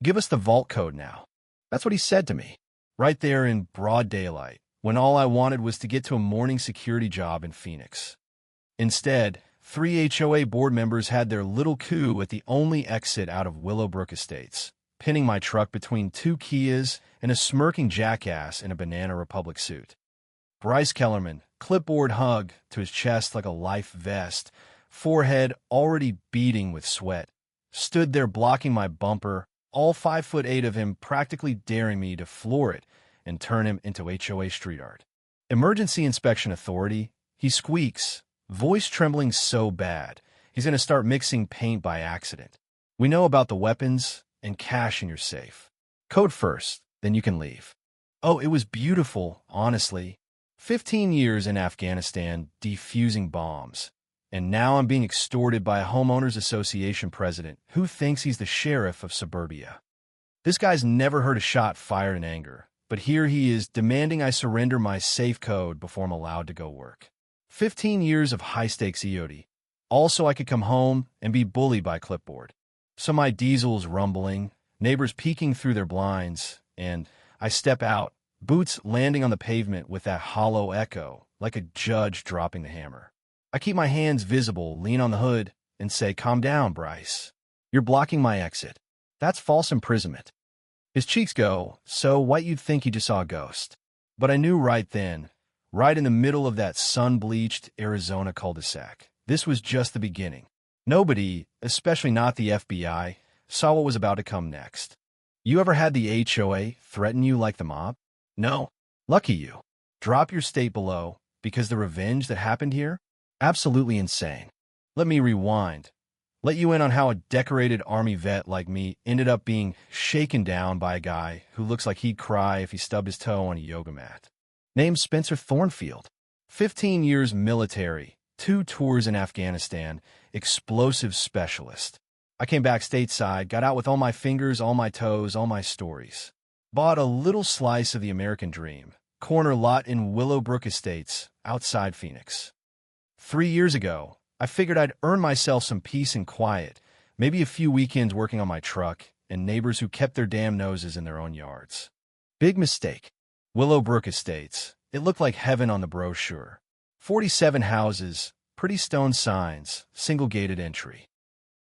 Give us the vault code now. That's what he said to me, right there in broad daylight, when all I wanted was to get to a morning security job in Phoenix. Instead, 3 HOA board members had their little coup at the only exit out of Willowbrook Estates, pinning my truck between two Kias and a smirking jackass in a Banana Republic suit. Bryce Kellerman, clipboard hug to his chest like a life vest, forehead already beading with sweat, stood there blocking my bumper, all 5'8" of him practically daring me to floor it and turn him into HOA street art. Emergency Inspection Authority, he squeaks, voice trembling so bad, he's going to start mixing paint by accident. We know about the weapons and cash in your safe. Code first, then you can leave. Oh, it was beautiful, honestly. 15 years in Afghanistan defusing bombs. And now I'm being extorted by a homeowners association president who thinks he's the sheriff of suburbia. This guy's never heard a shot fired in anger, but here he is demanding I surrender my safe code before I'm allowed to go work. 15 years of high-stakes EOD. Also, I could come home and be bullied by clipboard. So my diesel's rumbling, neighbors peeking through their blinds, and I step out, boots landing on the pavement with that hollow echo, like a judge dropping the hammer. I keep my hands visible, lean on the hood, and say, "Calm down, Bryce. You're blocking my exit. That's false imprisonment." His cheeks go, so white you'd think he just saw a ghost. But I knew right then, right in the middle of that sun-bleached Arizona cul-de-sac, this was just the beginning. Nobody, especially not the FBI, saw what was about to come next. You ever had the HOA threaten you like the mob? No. Lucky you. Drop your state below, because the revenge that happened here? Absolutely insane. Let me rewind. Let you in on how a decorated Army vet like me ended up being shaken down by a guy who looks like he'd cry if he stubbed his toe on a yoga mat. Named Spencer Thornfield. 15 years military, 2 tours in Afghanistan, explosive specialist. I came back stateside, got out with all my fingers, all my toes, all my stories. Bought a little slice of the American dream. Corner lot in Willowbrook Estates, outside Phoenix. 3 years ago, I figured I'd earn myself some peace and quiet, maybe a few weekends working on my truck, and neighbors who kept their damn noses in their own yards. Big mistake. Willowbrook Estates. It looked like heaven on the brochure. 47 houses, pretty stone signs, single-gated entry.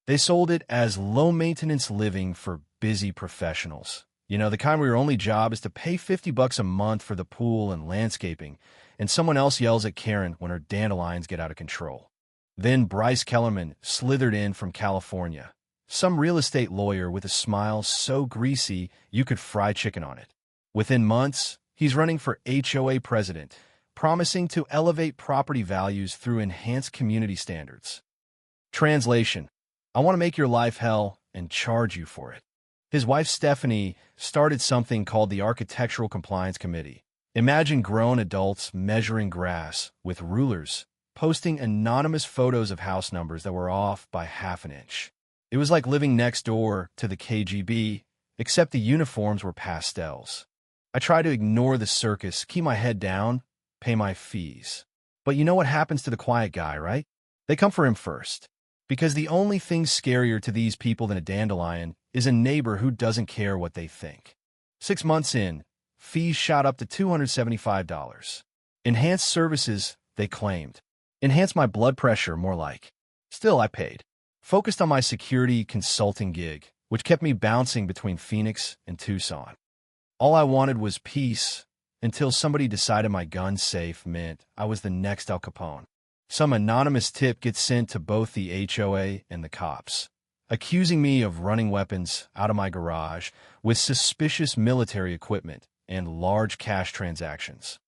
They sold it as low-maintenance living for busy professionals. You know, the kind where your only job is to pay $50 a month for the pool and landscaping, and someone else yells at Karen when her dandelions get out of control. Then Bryce Kellerman slithered in from California, some real estate lawyer with a smile so greasy you could fry chicken on it. Within months, he's running for HOA president, promising to elevate property values through enhanced community standards. Translation: I want to make your life hell and charge you for it. His wife Stephanie started something called the Architectural Compliance Committee. Imagine grown adults measuring grass with rulers, posting anonymous photos of house numbers that were off by half an inch. It was like living next door to the KGB, except the uniforms were pastels. I try to ignore the circus, keep my head down, pay my fees. But you know what happens to the quiet guy, right? They come for him first. Because the only thing scarier to these people than a dandelion is a neighbor who doesn't care what they think. 6 months in, fees shot up to $275. Enhanced services, they claimed. Enhanced my blood pressure, more like. Still, I paid. Focused on my security consulting gig, which kept me bouncing between Phoenix and Tucson. All I wanted was peace, until somebody decided my gun safe meant I was the next Al Capone. Some anonymous tip gets sent to both the HOA and the cops, accusing me of running weapons out of my garage with suspicious military equipment and large cash transactions.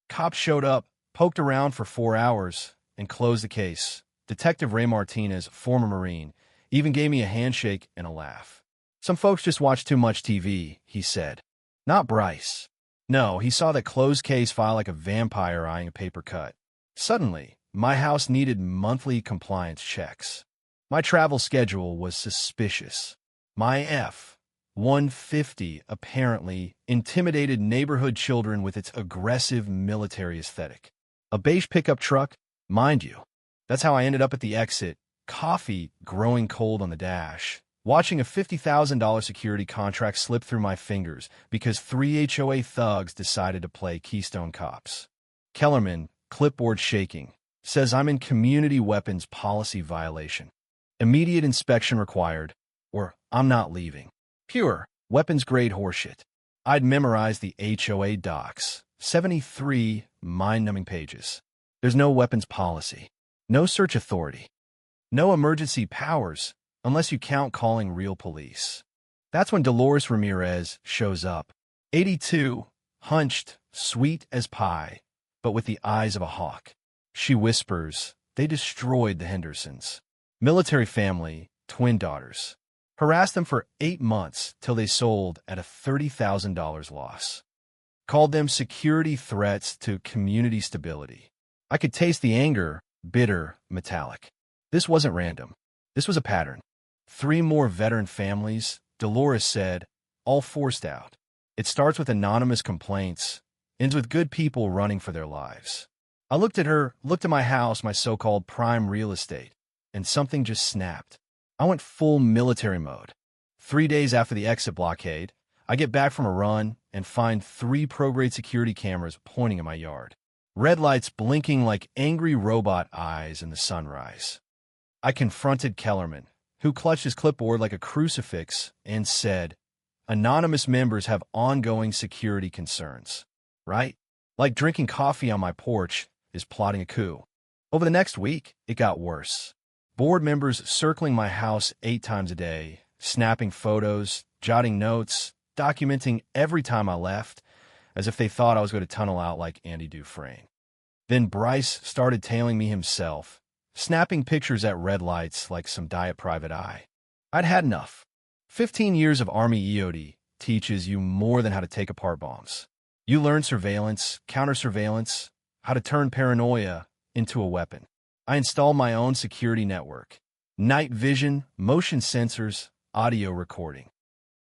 Cops showed up, poked around for 4 hours, and closed the case. Detective Ray Martinez, former Marine, even gave me a handshake and a laugh. Some folks just watch too much TV, he said. Not Bryce. No, he saw that closed case file like a vampire eyeing a paper cut. Suddenly, my house needed monthly compliance checks. My travel schedule was suspicious. My F-150 apparently intimidated neighborhood children with its aggressive military aesthetic. A beige pickup truck, mind you. That's how I ended up at the exit, coffee growing cold on the dash, watching a $50,000 security contract slip through my fingers because 3 HOA thugs decided to play Keystone Cops. Kellerman, clipboard shaking, says I'm in community weapons policy violation. Immediate inspection required, or I'm not leaving. Pure, weapons-grade horseshit. I'd memorized the HOA docs, 73 mind-numbing pages. There's no weapons policy, no search authority, no emergency powers, unless you count calling real police. That's when Dolores Ramirez shows up. 82, hunched, sweet as pie, but with the eyes of a hawk. She whispers, they destroyed the Hendersons. Military family, twin daughters. Harassed them for 8 months till they sold at a $30,000 loss. Called them security threats to community stability. I could taste the anger, bitter, metallic. This wasn't random. This was a pattern. 3 more veteran families, Dolores said, all forced out. It starts with anonymous complaints, ends with good people running for their lives. I looked at her, looked at my house, my so-called prime real estate, and something just snapped. I went full military mode. 3 days after the exit blockade, I get back from a run and find 3 pro-grade security cameras pointing at my yard. Red lights blinking like angry robot eyes in the sunrise. I confronted Kellerman, who clutched his clipboard like a crucifix, and said, anonymous members have ongoing security concerns, right? Like drinking coffee on my porch is plotting a coup. Over the next week, it got worse. Board members circling my house 8 times a day, snapping photos, jotting notes, documenting every time I left, as if they thought I was going to tunnel out like Andy Dufresne. Then Bryce started tailing me himself, snapping pictures at red lights like some diet private eye. I'd had enough. 15 years of Army EOD teaches you more than how to take apart bombs. You learn surveillance, counter-surveillance, how to turn paranoia into a weapon. I installed my own security network. Night vision, motion sensors, audio recording.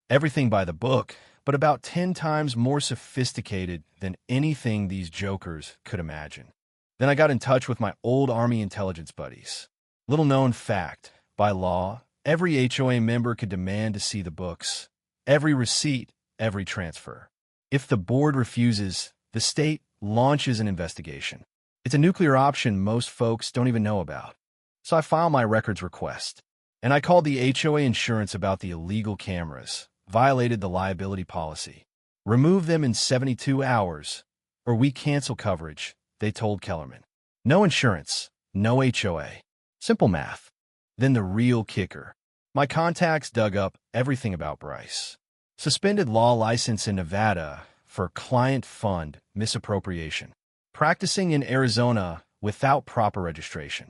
Everything by the book, but about 10 times more sophisticated than anything these jokers could imagine. Then I got in touch with my old Army intelligence buddies. Little known fact, by law, every HOA member could demand to see the books, every receipt, every transfer. If the board refuses, the state launches an investigation. It's a nuclear option most folks don't even know about. So I filed my records request, and I called the HOA insurance about the illegal cameras, violated the liability policy. Remove them in 72 hours, or we cancel coverage, they told Kellerman. No insurance, no HOA. Simple math. Then the real kicker. My contacts dug up everything about Bryce. Suspended law license in Nevada for client fund misappropriation. Practicing in Arizona without proper registration.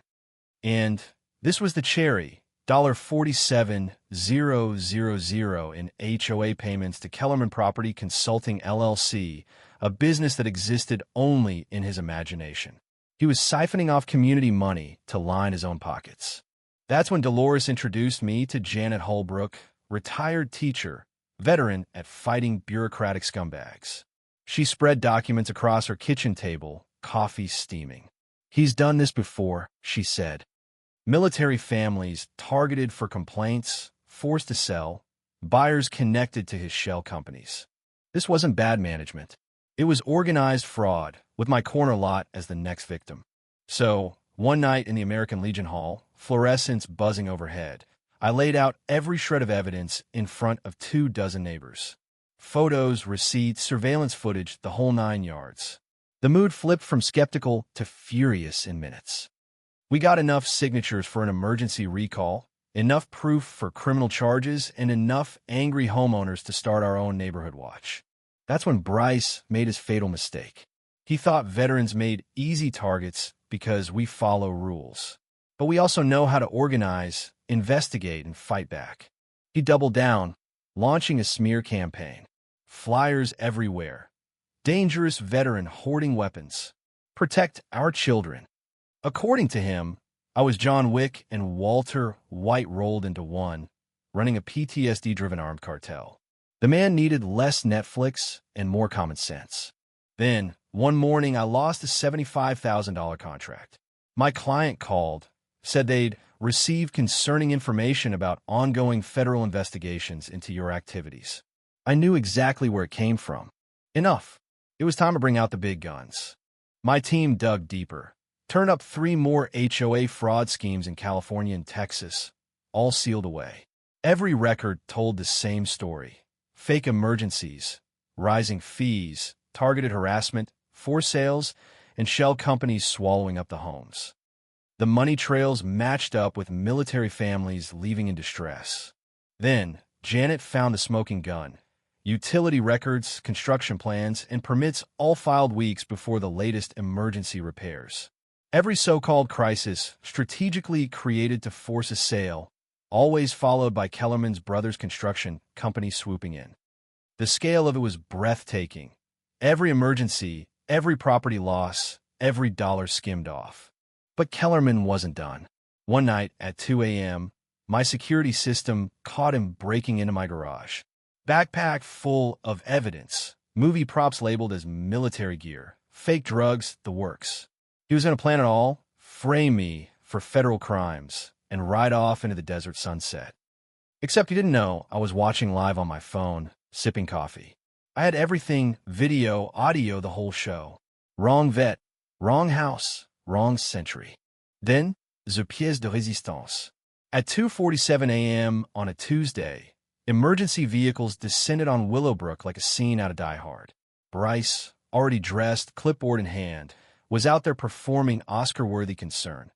And this was the cherry, $47,000 in HOA payments to Kellerman Property Consulting LLC, a business that existed only in his imagination. He was siphoning off community money to line his own pockets. That's when Dolores introduced me to Janet Holbrook, retired teacher, veteran at fighting bureaucratic scumbags. She spread documents across her kitchen table, coffee steaming. He's done this before, she said. Military families targeted for complaints, forced to sell, buyers connected to his shell companies. This wasn't bad management. It was organized fraud, with my corner lot as the next victim. So, one night in the American Legion Hall, fluorescents buzzing overhead, I laid out every shred of evidence in front of 24 neighbors. Photos, receipts, surveillance footage, the whole 9 yards. The mood flipped from skeptical to furious in minutes. We got enough signatures for an emergency recall, enough proof for criminal charges, and enough angry homeowners to start our own neighborhood watch. That's when Bryce made his fatal mistake. He thought veterans made easy targets because we follow rules. But we also know how to organize, investigate, and fight back. He doubled down, launching a smear campaign. Flyers everywhere. Dangerous veteran hoarding weapons. Protect our children. According to him, I was John Wick and Walter White rolled into one, running a PTSD-driven armed cartel. The man needed less Netflix and more common sense. Then, one morning, I lost a $75,000 contract. My client called, said they'd received concerning information about ongoing federal investigations into your activities. I knew exactly where it came from. Enough. It was time to bring out the big guns. My team dug deeper, turned up 3 more HOA fraud schemes in California and Texas, all sealed away. Every record told the same story. Fake emergencies, rising fees, targeted harassment, forced sales, and shell companies swallowing up the homes. The money trails matched up with military families leaving in distress. Then, Janet found the smoking gun. Utility records, construction plans, and permits all filed weeks before the latest emergency repairs. Every so-called crisis, strategically created to force a sale, always followed by Kellerman's Brothers Construction Company swooping in. The scale of it was breathtaking. Every emergency, every property loss, every dollar skimmed off. But Kellerman wasn't done. One night at 2 a.m., my security system caught him breaking into my garage. Backpack full of evidence, movie props labeled as military gear, fake drugs, the works. He was going to plan it all, frame me for federal crimes, and ride off into the desert sunset. Except he didn't know I was watching live on my phone, sipping coffee. I had everything, video, audio, the whole show. Wrong vet, wrong house, wrong century. Then, the pièce de résistance. At 2:47 a.m. on a Tuesday, emergency vehicles descended on Willowbrook like a scene out of Die Hard. Bryce, already dressed, clipboard in hand, was out there performing Oscar-worthy concern.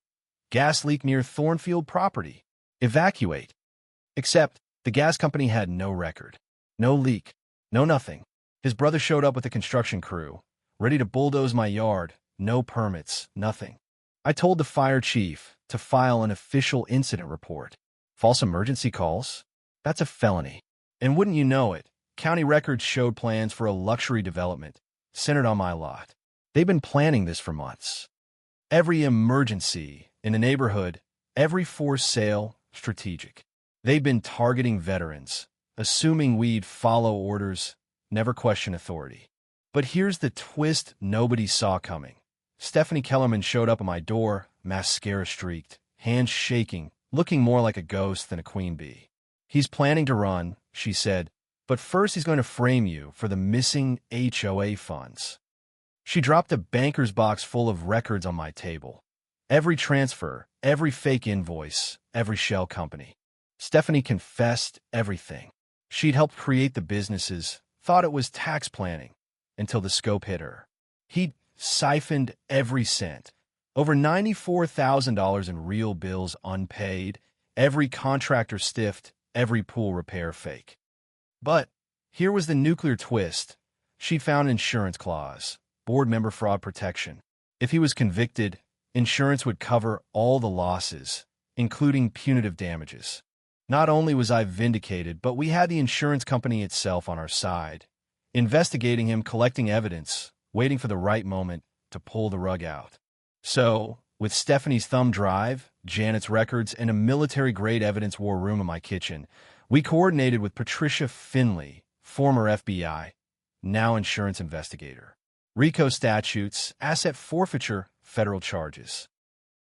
Gas leak near Thornfield property. Evacuate. Except the gas company had no record. No leak. No nothing. His brother showed up with a construction crew, ready to bulldoze my yard. No permits. Nothing. I told the fire chief to file an official incident report. False emergency calls? That's a felony. And wouldn't you know it, county records showed plans for a luxury development centered on my lot. They've been planning this for months. Every emergency in the neighborhood, every forced sale, strategic. They've been targeting veterans, assuming we'd follow orders, never question authority. But here's the twist nobody saw coming. Stephanie Kellerman showed up at my door, mascara streaked, hands shaking, looking more like a ghost than a queen bee. He's planning to run, she said, but first he's going to frame you for the missing HOA funds. She dropped a banker's box full of records on my table. Every transfer, every fake invoice, every shell company. Stephanie confessed everything. She'd helped create the businesses, thought it was tax planning, until the scope hit her. He'd siphoned every cent. Over $94,000 in real bills unpaid, every contractor stiffed, every pool repair fake. But here was the nuclear twist. She'd found an insurance clause, board member fraud protection. If he was convicted, insurance would cover all the losses, including punitive damages. Not only was I vindicated, but we had the insurance company itself on our side, investigating him, collecting evidence, waiting for the right moment to pull the rug out. So, with Stephanie's thumb drive, Janet's records, and a military-grade evidence war room in my kitchen, we coordinated with Patricia Finley, former FBI, now insurance investigator. RICO statutes, asset forfeiture, federal charges.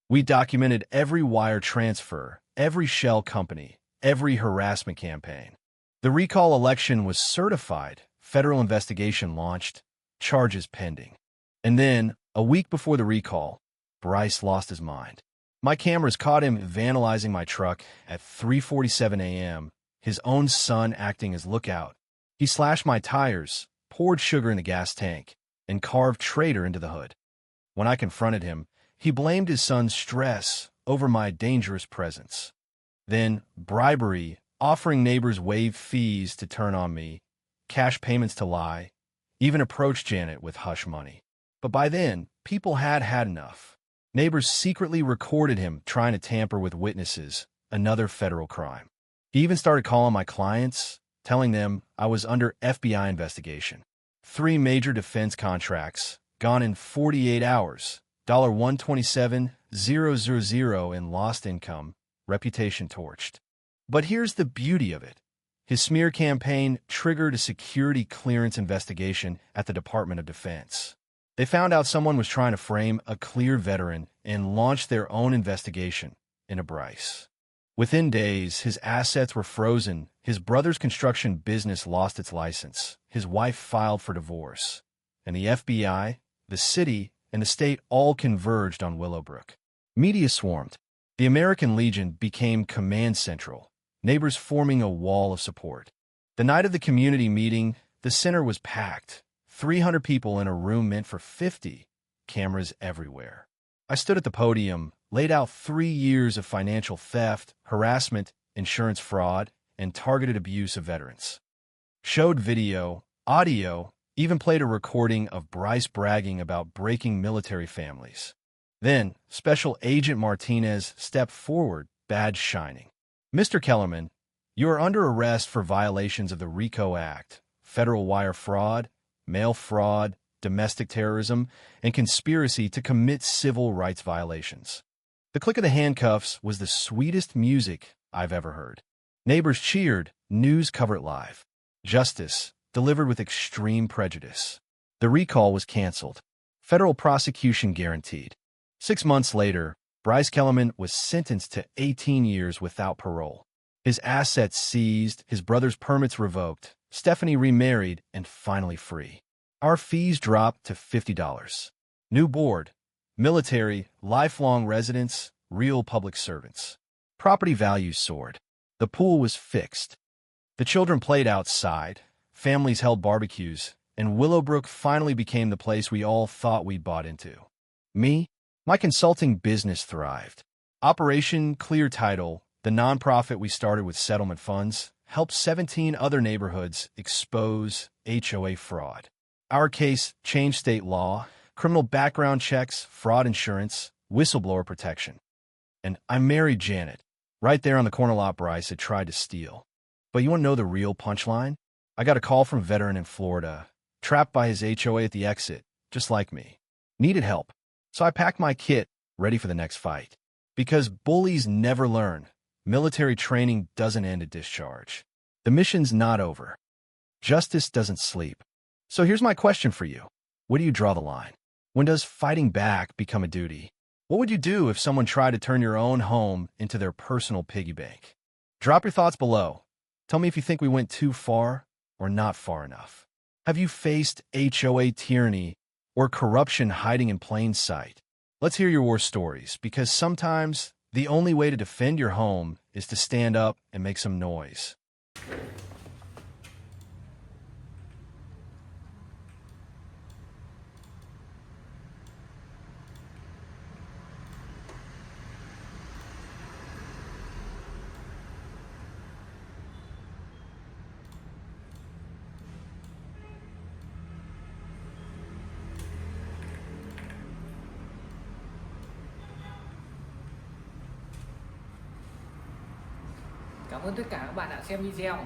We documented every wire transfer, every shell company, every harassment campaign. The recall election was certified, federal investigation launched, charges pending. And then, a week before the recall, Bryce lost his mind. My cameras caught him vandalizing my truck at 3:47 a.m., his own son acting as lookout. He slashed my tires, poured sugar in the gas tank, and carved traitor into the hood. When I confronted him, he blamed his son's stress over my dangerous presence. Then, bribery, offering neighbors waived fees to turn on me, cash payments to lie, even approached Janet with hush money. But by then, people had had enough. Neighbors secretly recorded him trying to tamper with witnesses, another federal crime. He even started calling my clients, telling them I was under FBI investigation. 3 major defense contracts, gone in 48 hours, $127,000 in lost income, reputation torched. But here's the beauty of it. His smear campaign triggered a security clearance investigation at the Department of Defense. They found out someone was trying to frame a clear veteran and launched their own investigation, into Bryce. Within days, his assets were frozen, his brother's construction business lost its license, his wife filed for divorce, and the FBI, the city, and the state all converged on Willowbrook. Media swarmed. The American Legion became command central, neighbors forming a wall of support. The night of the community meeting, the center was packed. 300 people in a room meant for 50, cameras everywhere. I stood at the podium, laid out 3 years of financial theft, harassment, insurance fraud, and targeted abuse of veterans. Showed video, audio, even played a recording of Bryce bragging about breaking military families. Then, Special Agent Martinez stepped forward, badge shining. "Mr. Kellerman, you are under arrest for violations of the RICO Act, federal wire fraud, mail fraud, domestic terrorism, and conspiracy to commit civil rights violations." The click of the handcuffs was the sweetest music I've ever heard. Neighbors cheered, news covered live. Justice, delivered with extreme prejudice. The recall was canceled. Federal prosecution guaranteed. 6 months later, Bryce Kellerman was sentenced to 18 years without parole. His assets seized, his brother's permits revoked, Stephanie remarried, and finally free. Our fees dropped to $50. New board, military, lifelong residents, real public servants. Property values soared. The pool was fixed. The children played outside, families held barbecues, and Willowbrook finally became the place we all thought we'd bought into. My consulting business thrived. Operation Clear Title, the nonprofit we started with settlement funds, helped 17 other neighborhoods expose HOA fraud. Our case changed state law, criminal background checks, fraud insurance, whistleblower protection. And I married Janet, right there on the corner lot Bryce had tried to steal. But you want to know the real punchline? I got a call from a veteran in Florida, trapped by his HOA at the exit, just like me. Needed help. So I packed my kit, ready for the next fight. Because bullies never learn. Military training doesn't end at discharge. The mission's not over. Justice doesn't sleep. So here's my question for you. Where do you draw the line? When does fighting back become a duty? What would you do if someone tried to turn your own home into their personal piggy bank? Drop your thoughts below. Tell me if you think we went too far or not far enough. Have you faced HOA tyranny or corruption hiding in plain sight? Let's hear your war stories, because sometimes the only way to defend your home is to stand up and make some noise. Cảm ơn tất cả các bạn đã xem video.